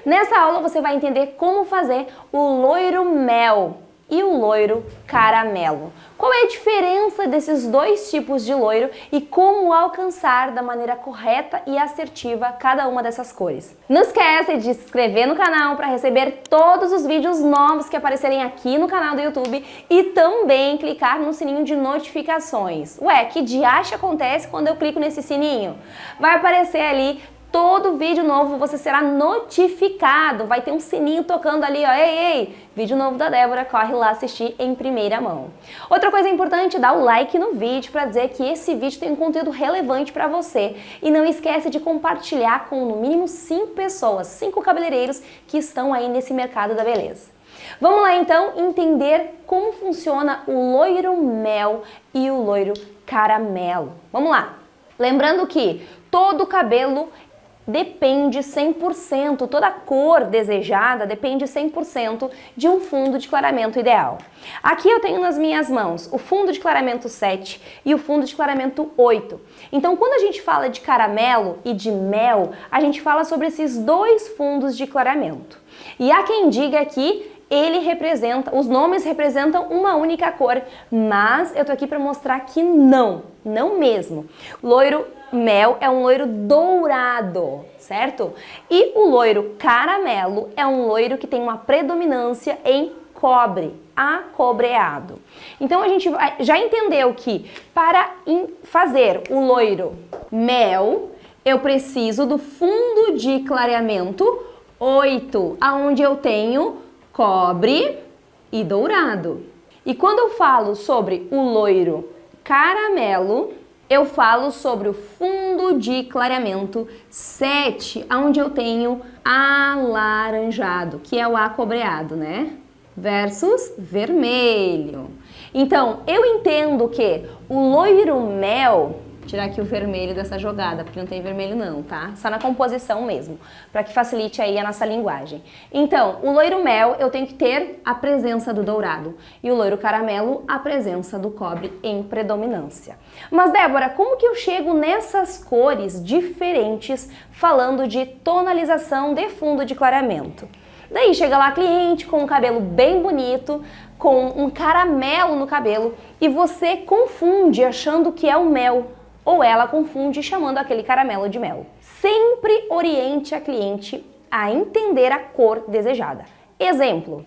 Nessa aula você vai entender como fazer o loiro mel e o loiro caramelo. Qual é a diferença desses dois tipos de loiro e como alcançar da maneira correta e assertiva cada uma dessas cores. Não esquece de se inscrever no canal para receber todos os vídeos novos que aparecerem aqui no canal do YouTube e também clicar no sininho de notificações. Ué, que diacho acontece quando eu clico nesse sininho? Vai aparecer ali todo vídeo novo, você será notificado, vai ter um sininho tocando ali, ó, ei, vídeo novo da Débora, corre lá assistir em primeira mão. Outra coisa importante, dá o like no vídeo para dizer que esse vídeo tem um conteúdo relevante para você. E não esquece de compartilhar com no mínimo 5 pessoas, 5 cabeleireiros que estão aí nesse mercado da beleza. Vamos lá então entender como funciona o loiro mel e o loiro caramelo. Vamos lá. Lembrando que todo o cabelo depende 100%, toda a cor desejada depende 100% de um fundo de clareamento ideal. Aqui eu tenho nas minhas mãos o fundo de clareamento 7 e o fundo de clareamento 8. Então, quando a gente fala de caramelo e de mel, a gente fala sobre esses dois fundos de clareamento. E há quem diga que os nomes representam uma única cor, mas eu tô aqui para mostrar que não mesmo. Loiro mel é um loiro dourado, certo? E o loiro caramelo é um loiro que tem uma predominância em cobre, acobreado. Então a gente já entendeu que para fazer o loiro mel, eu preciso do fundo de clareamento 8, aonde eu tenho cobre e dourado. E quando eu falo sobre o loiro caramelo, eu falo sobre o fundo de clareamento 7, onde eu tenho alaranjado, que é o acobreado, né? Versus vermelho. Então, eu entendo que o loiro mel, tirar aqui o vermelho dessa jogada, porque não tem vermelho não, tá? Só na composição mesmo, para que facilite aí a nossa linguagem. Então, o loiro mel eu tenho que ter a presença do dourado e o loiro caramelo a presença do cobre em predominância. Mas Débora, como que eu chego nessas cores diferentes falando de tonalização de fundo de clareamento? Daí chega lá a cliente com um cabelo bem bonito, com um caramelo no cabelo e você confunde achando que é o mel. Ou ela confunde chamando aquele caramelo de mel. Sempre oriente a cliente a entender a cor desejada. Exemplo,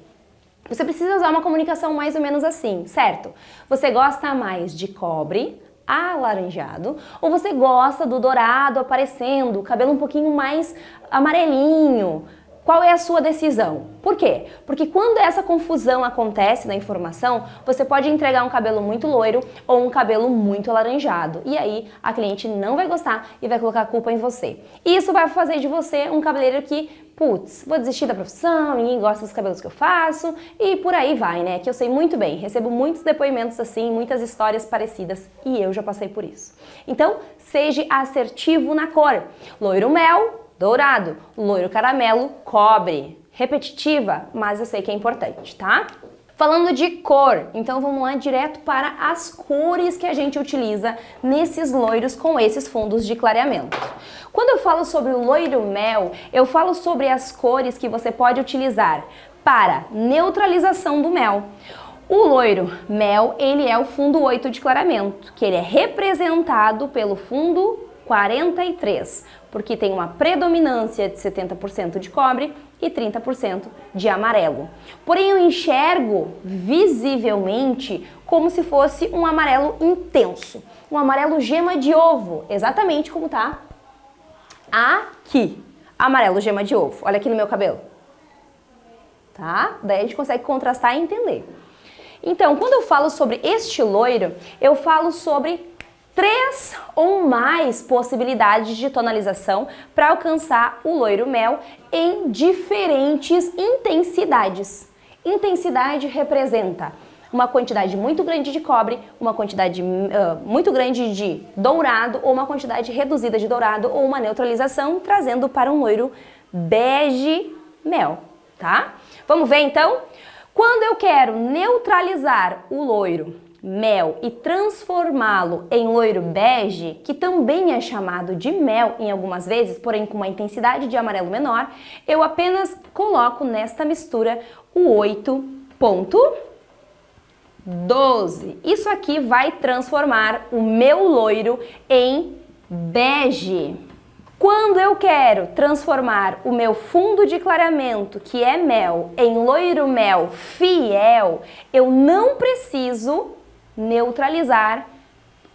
você precisa usar uma comunicação mais ou menos assim, certo? Você gosta mais de cobre, alaranjado, ou você gosta do dourado aparecendo, o cabelo um pouquinho mais amarelinho? Qual é a sua decisão? Por quê? Porque quando essa confusão acontece na informação, você pode entregar um cabelo muito loiro ou um cabelo muito alaranjado. E aí a cliente não vai gostar e vai colocar a culpa em você. Isso vai fazer de você um cabeleireiro que, putz, vou desistir da profissão, ninguém gosta dos cabelos que eu faço e por aí vai, né? Que eu sei muito bem, recebo muitos depoimentos assim, muitas histórias parecidas e eu já passei por isso. Então, seja assertivo na cor. Loiro mel, dourado, loiro caramelo, cobre. Repetitiva, mas eu sei que é importante, tá? Falando de cor, então vamos lá direto para as cores que a gente utiliza nesses loiros com esses fundos de clareamento. Quando eu falo sobre o loiro mel, eu falo sobre as cores que você pode utilizar para neutralização do mel. O loiro mel, ele é o fundo 8 de clareamento, que ele é representado pelo fundo 43, porque tem uma predominância de 70% de cobre e 30% de amarelo. Porém, eu enxergo visivelmente como se fosse um amarelo intenso, um amarelo gema de ovo, exatamente como tá aqui. Amarelo gema de ovo, olha aqui no meu cabelo. Tá? Daí a gente consegue contrastar e entender. Então, quando eu falo sobre este loiro, eu falo sobre 3 ou mais possibilidades de tonalização para alcançar o loiro mel em diferentes intensidades. Intensidade representa uma quantidade muito grande de cobre, uma quantidade muito grande de dourado ou uma quantidade reduzida de dourado ou uma neutralização, trazendo para um loiro bege mel, tá? Vamos ver então? Quando eu quero neutralizar o loiro mel e transformá-lo em loiro bege, que também é chamado de mel em algumas vezes, porém com uma intensidade de amarelo menor, eu apenas coloco nesta mistura o 8,12. Isso aqui vai transformar o meu loiro em bege. Quando eu quero transformar o meu fundo de clareamento, que é mel, em loiro mel fiel, eu não preciso neutralizar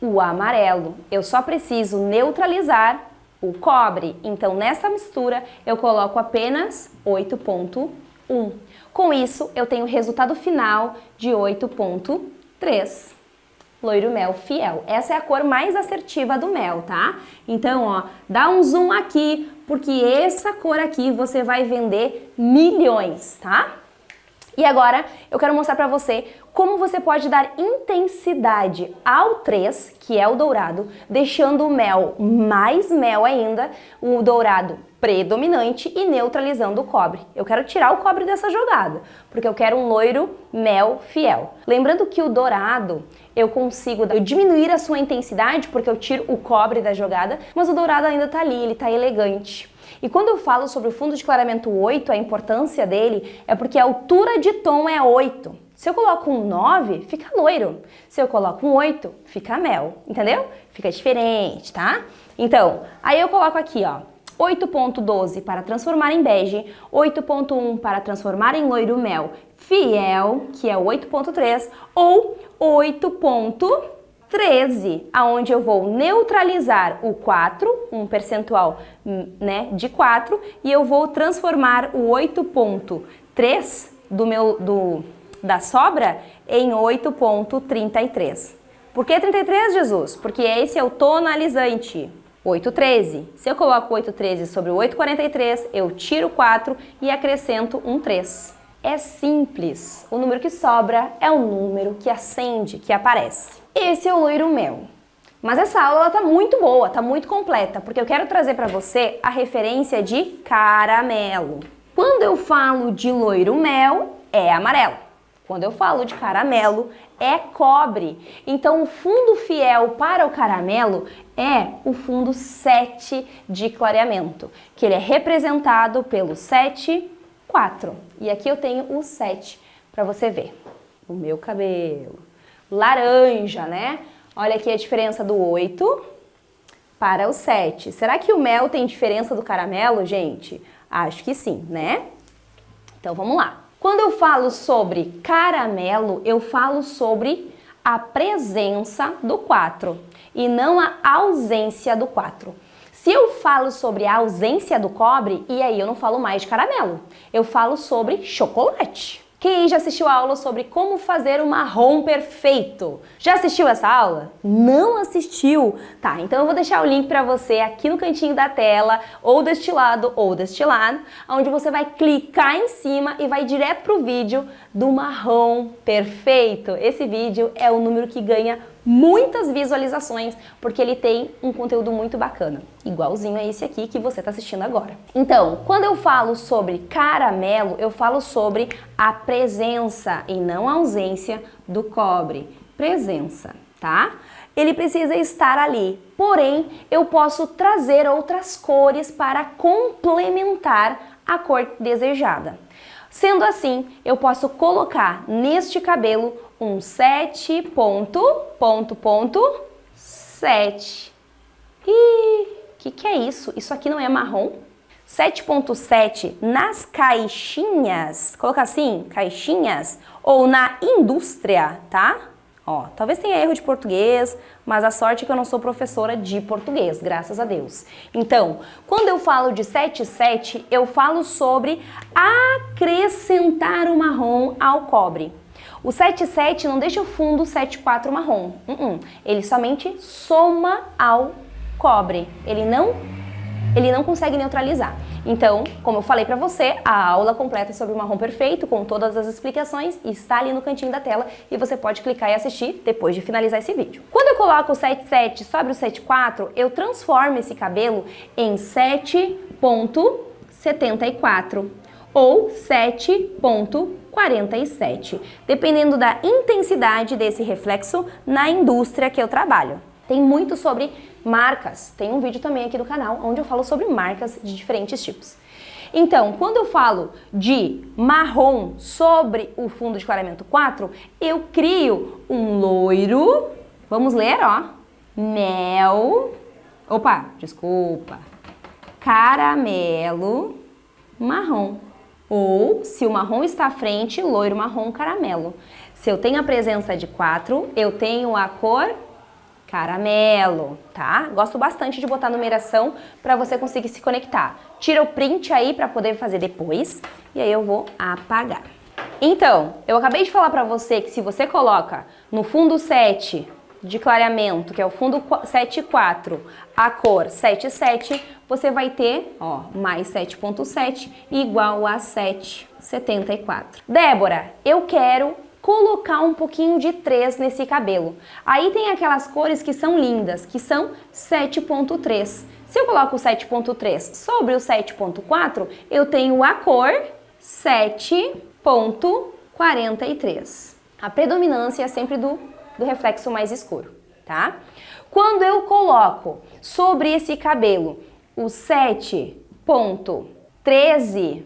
o amarelo. Eu só preciso neutralizar o cobre. Então, nessa mistura, eu coloco apenas 8,1. Com isso, eu tenho o resultado final de 8,3. Loiro mel fiel. Essa é a cor mais assertiva do mel, tá? Então, ó, dá um zoom aqui, porque essa cor aqui você vai vender milhões, tá? E agora eu quero mostrar pra você como você pode dar intensidade ao 3, que é o dourado, deixando o mel mais mel ainda, o dourado predominante e neutralizando o cobre. Eu quero tirar o cobre dessa jogada, porque eu quero um loiro mel fiel. Lembrando que o dourado, eu consigo diminuir a sua intensidade, porque eu tiro o cobre da jogada, mas o dourado ainda tá ali, ele tá elegante. E quando eu falo sobre o fundo de clareamento 8, a importância dele é porque a altura de tom é 8. Se eu coloco um 9, fica loiro. Se eu coloco um 8, fica mel, entendeu? Fica diferente, tá? Então, aí eu coloco aqui, ó, 8,12 para transformar em bege, 8,1 para transformar em loiro mel fiel, que é o 8,3, ou 8,13, aonde eu vou neutralizar o 4, um percentual, né, de 4, e eu vou transformar o 8,3 da sobra em 8,33. Por que 33, Jesus? Porque esse é o tonalizante. 8,13. Se eu coloco 8,13 sobre o 8,43, eu tiro 4 e acrescento um 3. É simples. O número que sobra é o número que acende, que aparece. Esse é o loiro mel. Mas essa aula tá muito boa, tá muito completa, porque eu quero trazer para você a referência de caramelo. Quando eu falo de loiro mel, é amarelo. Quando eu falo de caramelo, é cobre. Então, o fundo fiel para o caramelo é o fundo 7 de clareamento, que ele é representado pelo 7, 4. E aqui eu tenho o 7 para você ver. O meu cabelo. Laranja, né? Olha aqui a diferença do 8 para o 7. Será que o mel tem diferença do caramelo, gente? Acho que sim, né? Então, vamos lá. Quando eu falo sobre caramelo, eu falo sobre a presença do 4 e não a ausência do 4. Se eu falo sobre a ausência do cobre, e aí eu não falo mais de caramelo, eu falo sobre chocolate. Quem já assistiu a aula sobre como fazer o marrom perfeito? Já assistiu essa aula? Não assistiu? Tá, então eu vou deixar o link para você aqui no cantinho da tela, ou deste lado, onde você vai clicar em cima e vai direto pro vídeo do marrom perfeito. Esse vídeo é o número que ganha muitas visualizações, porque ele tem um conteúdo muito bacana, igualzinho a esse aqui que você está assistindo agora. Então, quando eu falo sobre caramelo, eu falo sobre a presença e não a ausência do cobre. Presença, tá? Ele precisa estar ali, porém, eu posso trazer outras cores para complementar a cor desejada. Sendo assim, eu posso colocar neste cabelo um 7,7. Ih, que é isso? Isso aqui não é marrom? 7,7 nas caixinhas, colocar assim, caixinhas, ou na indústria, tá? Ó, talvez tenha erro de português, mas a sorte é que eu não sou professora de português, graças a Deus. Então, quando eu falo de 7,7, eu falo sobre acrescentar o marrom ao cobre. O 7,7 não deixa o fundo 7,4 marrom. Ele somente soma ao cobre. Ele não consegue neutralizar. Então, como eu falei pra você, a aula completa sobre o marrom perfeito, com todas as explicações, está ali no cantinho da tela e você pode clicar e assistir depois de finalizar esse vídeo. Quando eu coloco o 7,7 sobre o 7,4, eu transformo esse cabelo em 7,74. ou 7,47, dependendo da intensidade desse reflexo na indústria que eu trabalho. Tem muito sobre marcas, tem um vídeo também aqui do canal onde eu falo sobre marcas de diferentes tipos. Então, quando eu falo de marrom sobre o fundo de clareamento 4, eu crio um loiro, vamos ler, ó, caramelo, marrom. Ou, se o marrom está à frente, loiro, marrom, caramelo. Se eu tenho a presença de 4, eu tenho a cor caramelo, tá? Gosto bastante de botar numeração para você conseguir se conectar. Tira o print aí para poder fazer depois e aí eu vou apagar. Então, eu acabei de falar para você que se você coloca no fundo 7 de clareamento, que é o fundo 7,4, a cor 7,7, você vai ter, ó, mais 7,7 igual a 7,74. Débora, eu quero colocar um pouquinho de 3 nesse cabelo. Aí tem aquelas cores que são lindas, que são 7,3. Se eu coloco o 7,3 sobre o 7,4, eu tenho a cor 7,43. A predominância é sempre do reflexo mais escuro, tá? Quando eu coloco sobre esse cabelo o 7,13,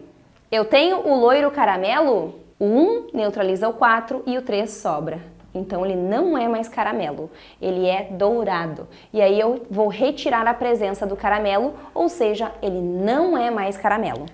eu tenho o loiro caramelo, o 1 neutraliza o 4 e o 3 sobra. Então ele não é mais caramelo, ele é dourado. E aí eu vou retirar a presença do caramelo, ou seja, ele não é mais caramelo.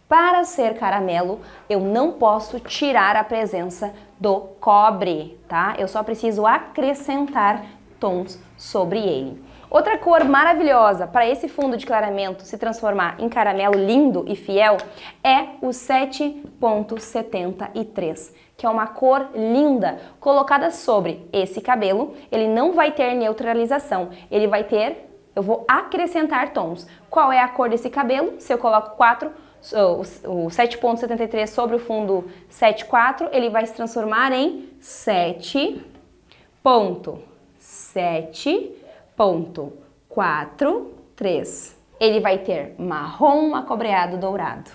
Para ser caramelo, eu não posso tirar a presença do cobre, tá? Eu só preciso acrescentar tons sobre ele. Outra cor maravilhosa para esse fundo de clareamento se transformar em caramelo lindo e fiel é o 7,73, que é uma cor linda colocada sobre esse cabelo. Ele não vai ter neutralização, ele vai ter, eu vou acrescentar tons. Qual é a cor desse cabelo? Se eu coloco 4, o 7,73 sobre o fundo 7,4, ele vai se transformar em 7,73. Ele vai ter marrom acobreado dourado,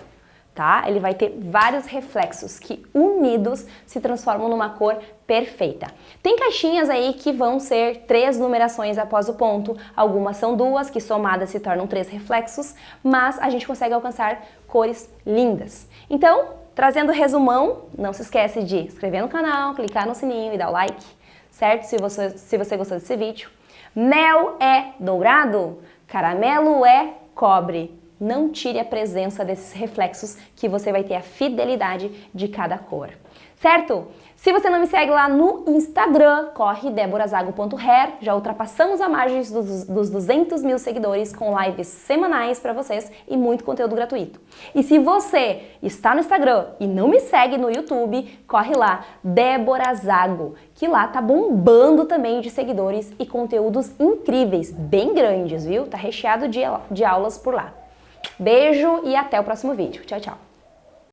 tá? Ele vai ter vários reflexos que unidos se transformam numa cor perfeita. Tem caixinhas aí que vão ser 3 numerações após o ponto, algumas são 2, que somadas se tornam 3 reflexos, mas a gente consegue alcançar cores lindas. Então, trazendo resumão, não se esquece de se inscrever no canal, clicar no sininho e dar o like, certo? Se você gostou desse vídeo. Mel é dourado, caramelo é cobre. Não tire a presença desses reflexos que você vai ter a fidelidade de cada cor, certo? Se você não me segue lá no Instagram, corre deborazago.hair, já ultrapassamos a margem dos 200 mil seguidores com lives semanais para vocês e muito conteúdo gratuito. E se você está no Instagram e não me segue no YouTube, corre lá, Deborazago, que lá tá bombando também de seguidores e conteúdos incríveis, bem grandes, viu? Tá recheado de aulas por lá. Beijo e até o próximo vídeo. Tchau, tchau!